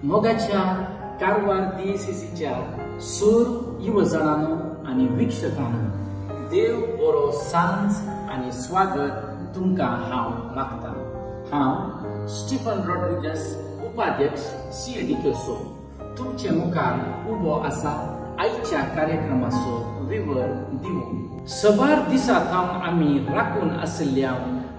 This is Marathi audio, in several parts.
मोगाच्या कारवार DCCच्या सूर युवजनांनो आणि वीक्षकांनो देव बरो सांज आणि स्वागत तुमका हांव मागता। हांव स्टीफन रॉड्रिगस उपाध्यक्ष CADKSO तुमचे मुखार उबो आसा आयच्या कार्यक्रमाचो विवर दिवंक। सबार दिसांत आमी राखून आशिल्ल्या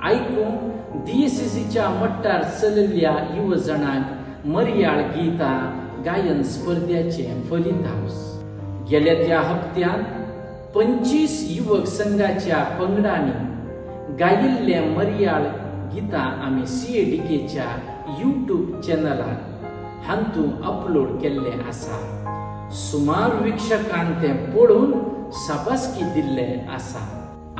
आयकूंक DCCच्या मट्टार चलिल्ल्या युवजनांक मर्याळ गीता गायन स्पर्धेचे फलितांश। गेल्या त्या हप्त्यात 25 युवक संघाच्या पंगडांनी गायिल्ले मर्याळ गीता आमी CADKच्या YouTube चॅनलार हातूंत अपलोड केल्ले आसा। सुमार वीक्षकांक ते पळोवन शाबासकी दिल्ले आसा।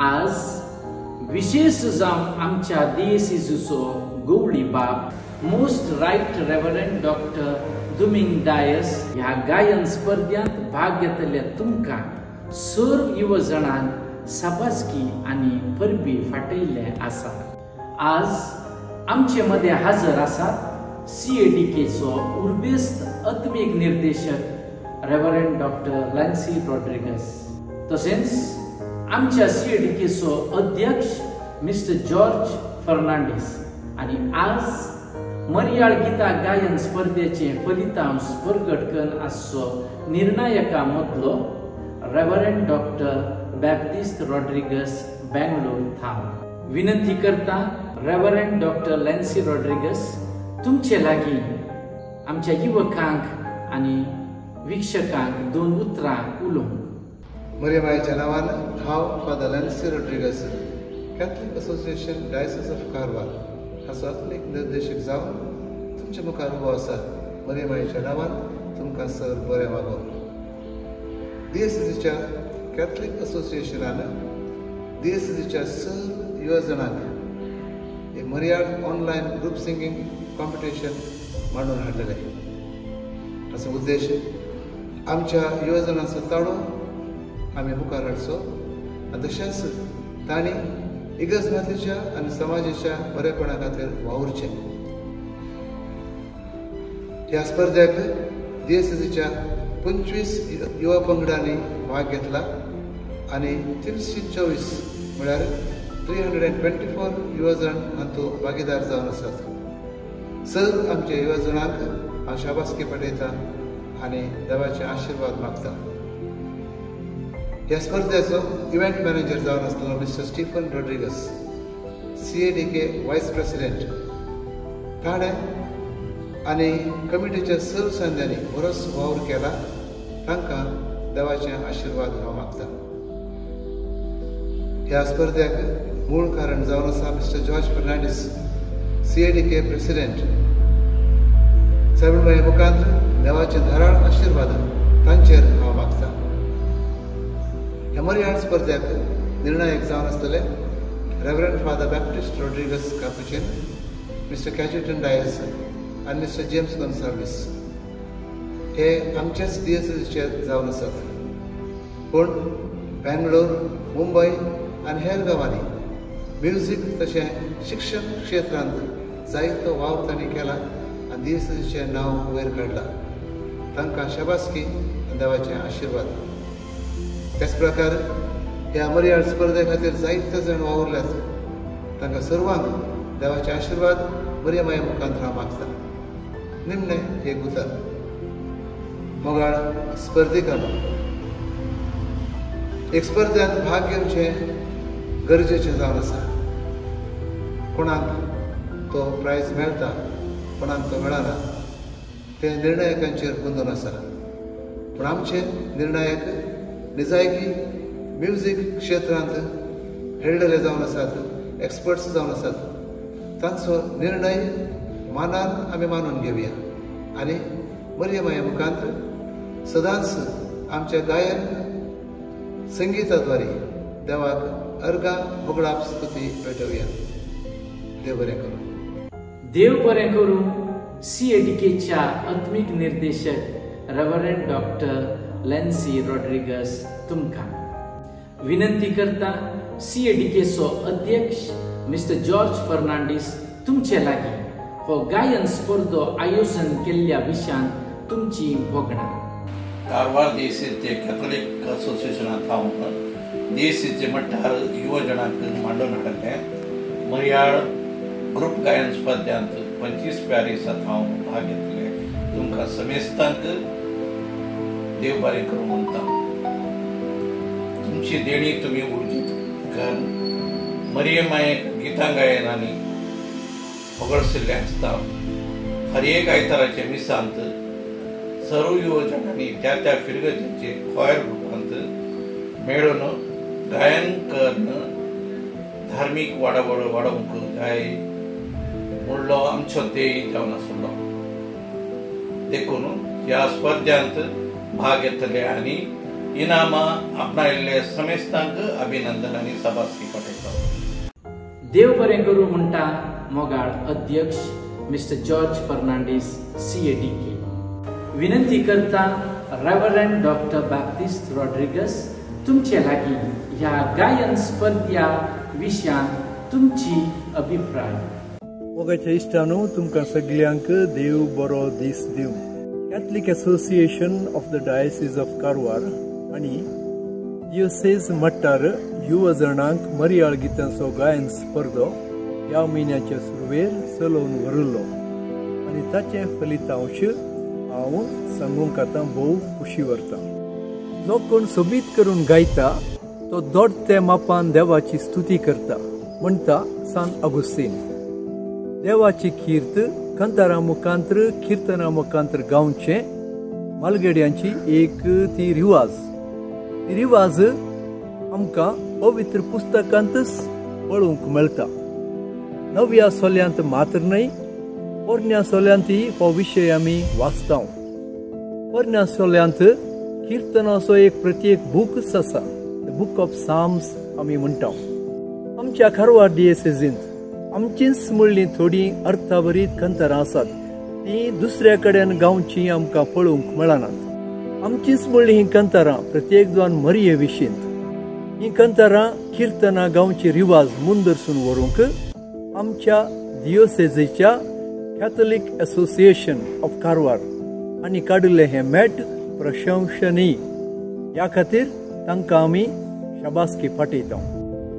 आज विशेष जावन आमच्या DCCचो गवळी बाब मोस्ट राइट रेव्हरंड डॉक्टर दुमिंग डायस ह्या गायन स्पर्धेत भाग घेतले तुमकां सर्व युवजनांक शाबासकी आणि परबी फाटयल्ले आसा। आज आमचे मध्ये हजर आसात CADKचो उर्बेस्त आत्मीक निर्देशक रेव्हरंड डॉक्टर लॅन्सी रॉड्रिगस, तसेच आमच्या CADKचो अध्यक्ष मिस्टर जॉर्ज फर्नांडीस आणि आज मर्याळ गीता गायन स्पर्धेचे फलितांश प्रगट करन आसचो निर्णायका मदलो reverend doctor Baptist Rodrigues Bangalore थाव। विनंती करता रेव्हरंड डॉक्टर लॅन्सी रॉड्रिगस तुमचे लागीं आमच्या युवकांक आणि वीक्षकांक 2 उतरां उलोवंक। मरियमाच्या नावान हांव father Lancy Rodrigues Catholic Association Diocese of Karwar हाचो आत्मीक निर्देशक जावन तुमच्या मुखार उबो आसा। मरियमाच्या नावान तुमकां सर बरें वागो। DCCच्या कॅथलिक असोसिएशनान DCCच्या सर्व युवजनांक एक मर्याळ ऑनलायन ग्रुप सिंगींग कॉम्पिटिशन मांडून हाडलेले। हाचो उद्देश आमच्या युवजनांचो ताळो आमी मुखार हाडचो आनी तशेंच तांणी इगर्जमातीच्या आनी समाजाच्या बरेपणा खातीर वावुरचें। ह्या स्पर्धेक DCCच्या 25 युवा पंगडांनी भाग घेतला आणि 324 म्हळ्यार 324 युवजन हातूंत भागीदार जावन आसात। सर आमच्या युवजनांक हांव शाबासकी पाठयता आनी देवाचे आशीर्वाद मागता। ह्या स्पर्धेचो इव्हेंट मॅनेजर जावन आसलेलो मिस्टर स्टीफन रॉड्रिगस, CADK वायस प्रेसिडेंट ताणें आनी कमिटीच्या सर्व संघांनी बरोच वावर केला। तांकां देवाचे आशीर्वाद हांव मागता। ह्या स्पर्धेक मूळ कारण जावन आसा mister George Fernandes, CADK president. सगळे मुखांत देवाचे धाराळ आशीर्वाद तांचेर हांव मागता। ह्या मर्याळ स्पर्धेक निर्णायक जावन आसतले reverend father Baptist Rodrigues Capuchin, mister Cajetan Dias आनी मिस्टर जेम्स गोन्साल्वीस। हे आमचेच DCCचे जावन आसात, पूण बेंगलोर, मुंबय आनी हेर गांवांनी म्युझिक तशें शिक्षण क्षेत्रांत जायतो वावर तांणी केला आनी DCCचें नांव वयर काडलां। तांकां शाबासकी आनी देवाचे आशीर्वाद। त्याच प्रकार ह्या मर्याळ स्पर्धे खातीर जायते जाण वावुरल्यात। तांकां सर्वांक देवाचे आशीर्वाद मरियमाये मुखांत हांव मागता। निमणें एक उतर मोगाळ स्पर्धिकांनो, एक स्पर्धेंत भाग घेवचें गरजेचें जावन आसा। कोणाक तो प्रायज मेळटा, कोणाक तो मेळना ते निर्णायकांचेर बंदून आसा। पूण आमचे निर्णायक निजायकी म्युझिक क्षेत्रांत खेळलेले जावन आसात, एक्सपर्ट्स जावन आसात। तांचो निर्णय मानान आमी मानून घेवया आनी मरियमाये मुखांत सदांच आमच्या गायन संगीताद्वारे देवाक अर्गां बुगडाप स्तुती पेटोवया। देव बरें करूं। देव बरें करूं। CADKच्या आत्मीक निर्देशक रेव्हरंड डॉक्टर लॅन्सी रॉड्रिगस तुमकां। विनंती करता CADKचो अध्यक्ष मिस्टर जॉर्ज फर्नांडीस तुमचे लागीं हो गायन स्पर्धो आयोजन केल्ल्या विशयान तुमची भोगणां. कारवार देशीचे कॅथोलिक असोसिएशनात हांव देशीचे मठार युवजनांक मांडून हाडले. मर्याळ ग्रुप गायन स्पर्धांत 25व्या रेसात हांव भाग घेतले. तुमकां समेस्तांक देव बरें करूं म्हणटा. तुमची देणी तुमी उर्जीत कर. मरिये मायेक गितां गायनांनी वगडसिल्लें आसता. हर एक आयताराचे मिसांत सर्व युवजनांनी त्या त्या फिरगतीचे खोयर रुपांत मेळून गायन करून धार्मीक वाडावड वाडोवंक जाय म्हणलो आमचो ध्येय जावन आसलो. देखून ह्या स्पर्धांत भाग घेतले आनी इनामां आपणायल्ले समेस्तांक अभिनंदन आनी शाबासकी पाठयता. देव बरें करूं म्हणटा मोगाळ अध्यक्ष मिस्टर जॉर्ज फर्नांडीस CADK. विनंती करता रेव्हरंड डॉक्टर बॅप्टिस्ट रॉड्रिगस तुमचे लागीं ह्या गायन स्पर्धा विशयान तुमची अभिप्राय. मोगाच्या इश्टानो तुमकां सगळ्यांक देव बरो दीस दिवं. Catholic association of the diocese of Karwar आनी दियोसेस मट्टार युवा जणांक मर्याळ गितांचो गायन स्पर्धो ह्या म्हयन्याच्या सुरवेर चलोवन व्हरलो आनी ताचे फलितांश हांव सांगूंक आतां भोव खुशी व्हरता. जो कोण सोबीत करून गायता तो दोडते मापान देवाची स्तुती करता म्हणटा सांत अगुस्तीन. देवाची कीर्त कंतारा मुखांतर कीर्तना मुखांतर गावचे मालगड्यांची एक ती रिवाज आमकां पवित्र पुस्तकांतच पळोवंक मेळटा. नव्या सोल्यांत मात्र न्हय, पोरण्या सोल्यांतय हो विशय आमी वाचता. पोरण्या सोल्यांत कीर्तनाचो एक प्रत्येक बूकच आसा. द बूक ऑफ साम्स आमी म्हणटा. आमच्या कारवार डियेसेसींत आमचीच म्हणली थोडी अर्थाभरीत कंतारां आसात. ती दुसऱ्या कडेन गावची आमकां पळोवंक मेळनात. आमचीच म्हणली ही कंतारां प्रत्येक दोन मरये विशींत. ही कंतारां कीर्तनां गावची रिवाज मुंदरसून व्हरूंक आमच्या दियोसेसीच्या कॅथोलिक असोसिएशन ऑफ कारवार आनी काडिल्ले हे मेट प्रशंसनीय. ह्या खातीर तांकां आमी शाबासकी फाटयता.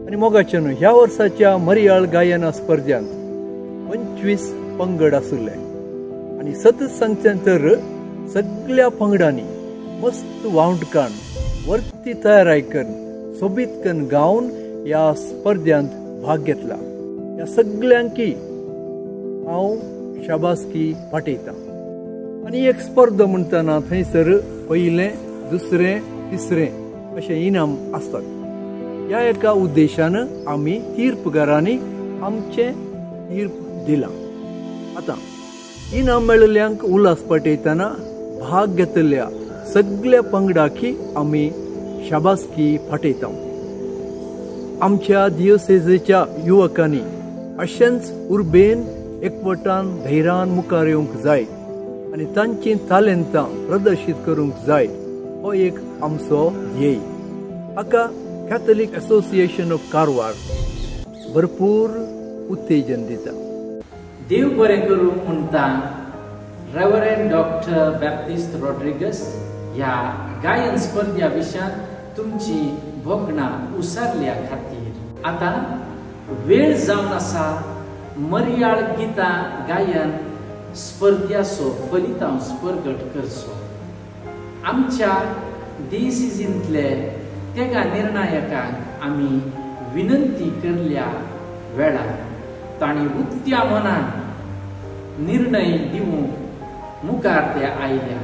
आनी मोगाचें न्हय, ह्या वर्साच्या मर्याळ गायना स्पर्धांत 25 पंगड आसले आनी सतत सांगचें तर सगळ्या पंगडांनी मस्त वावंटकान वर्ती तयाराय करून सोबीतकन गावन ह्या स्पर्धांत भाग घेतला. ह्या सगळ्यांकी हांव शाबासकी फाटयता. आनी एक स्पर्धा म्हणटना थंयसर पयलें, दुसरें, तिसरें अशें इनाम आसतात. ह्या एका उद्देशान आमी तीर्पगारांनी आमचें तीर्प दिलां. आतां इनाम मेळिल्ल्यांक उल्हास पाठयतना भाग घेतल्या सगळ्या पंगडाकी आमी शाबासकी फाटयता. आमच्या दियोसेसीच्या युवकांनी अशेंच उर्बेन एकवटान धैर्यान मुखार येवंक जाय आनी तांची तालंतां प्रदर्शीत करूंक जाय हो एक आमचो ध्येय. हाका कॅथोलिक असोसिएशन ऑफ कारवार भरपूर उत्तेजन दिता. देव बरें करूं म्हणटा रेव्हरंड डॉक्टर बॅप्टिस्ट रॉड्रिगस ह्या गायन स्पर्धा विशयान तुमची भोगणां उसारल्या खातीर. आतां वेळ जावन आसा मर्याळ गितां गायन स्पर्धाचो फलितांश प्रगट करचो. आमच्या डिसिसींतले तेगा निर्णायकांक आमी विनंती केल्ल्या वेळार तांणी उक्त्या मनान निर्णय दिवंक मुखार ते आयल्या.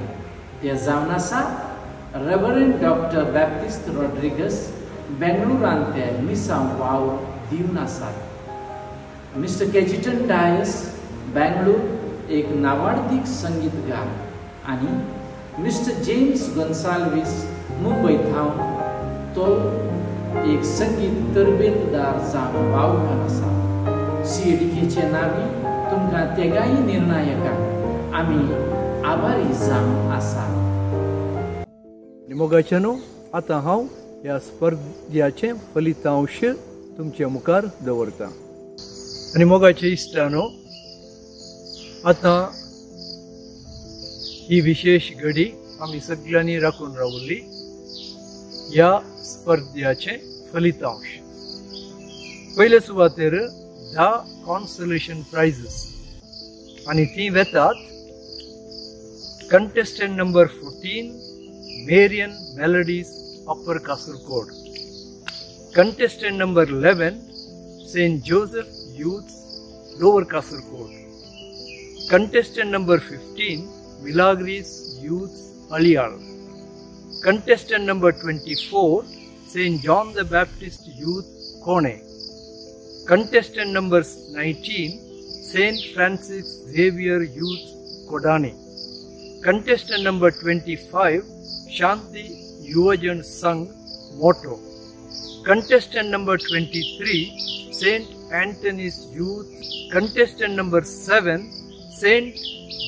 ते जावन आसा रेव्हरंड डॉक्टर बॅप्टिस्ट रॉड्रिगस बेंगळुरांत ते मिसांव वाव दिवन आसात. मिस्टर केजिटन डायस बेंगळूर एक नावाडीक संगीतकार आनी मिस्टर जेम्स गोन्साल्वीस मुंबय थावन तो एक संगीत तरबेतदार जावन वावुरन आसा. CADKचे नांवी तुमकां तेगाय निर्णायकांक आमी आभारी जावन आसा. मोगाचेनो आतां हांव ह्या स्पर्धाचे फलितांश तुमच्या मुखार दवरता. आनी मोगाचे इश्टानो, आता ही विशेष घडी आम्ही सगळ्यांनी राखून रावली या स्पर्धेचे फलितांश. पहिले सुवातेर 10 कॉन्सोलेशन प्राइजेस आणि ती वेतात contestant number 14 Marian Melodies upper Kasarkod, contestant number 11 Saint Joseph youth lower Kasarkod, contestant number 15 Milagres youth Aliyal, contestant number 24 Saint John the Baptist youth Kone, contestant number 19 Saint Francis Xavier youth Kodani, contestant number 25 Shanti Yuvajan Sangh Moto, contestant number 23 Saint Anthony's youth, contestant number 7 Saint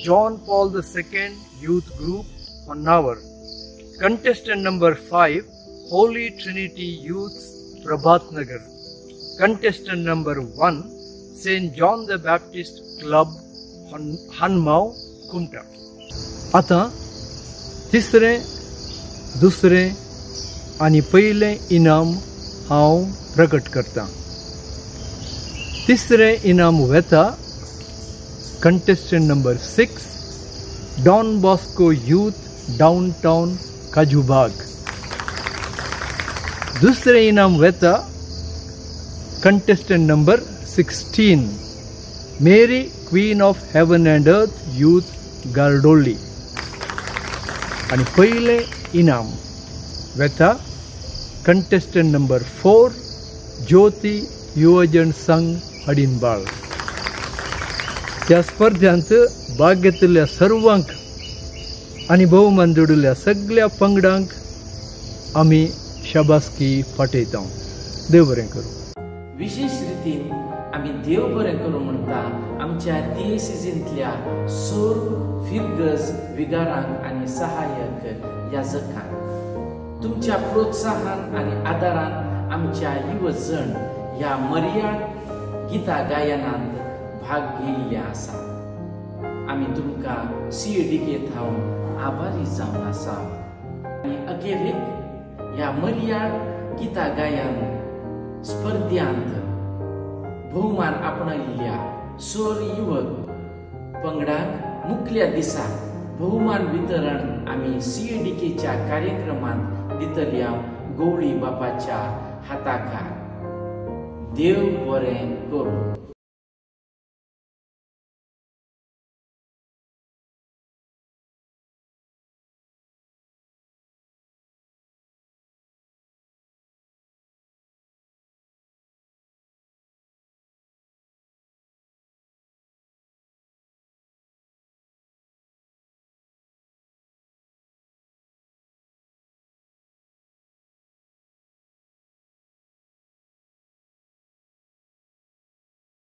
John Paul II youth group Honnavar, contestant number 5 Holy Trinity youth Prabhat Nagar, contestant number 1 Saint John the Baptist club Hanmav Kumta. आता तिसरे, दुसरे आणि पहिले इनाम हांव प्रकट करता. तिसरे इनाम वेता contestant number 6 Don Bosco youth downtown Kajubag. दुसरे इनाम वेता contestant number 16 Mary Queen of Heaven and Earth youth Gardoli. आणि पहिले इनाम वेता कंटेस्टेंट नंबर 4 ज्योती युवजन संघ हडिनबाळ. त्या स्पर्धांत भाग घेतलेल्या सर्वांक आणि भोवमान जोडलेल्या सगळ्या पंगडांक आम्ही शाबासकी फाटयता. देव बरें करूं. विशेष रितीन आम्ही देव बरें करूं म्हणटा आमच्या दिएसीसींतल्या सोर फिरगज विगारांक आणि सहाय्यक याजकांक. तुमच्या प्रोत्साहन आणि आदारान आमच्या युवजण ह्या मर्याद गीता गायनांत भाग घेयल्ले आसा. आमी तुमकां CADK थावन आभारी जावन आसा. आनी अखेरेक ह्या मर्याद गीता गायन स्पर्धांत भोवमान आपणायल्ल्या सोर युवक पंगडांक मुखल्या दिसा भोवमान वितरण आमी CADKच्या कार्यक्रमांत दितल्या गवळी बापाच्या हाताखार. देव बरें करूं.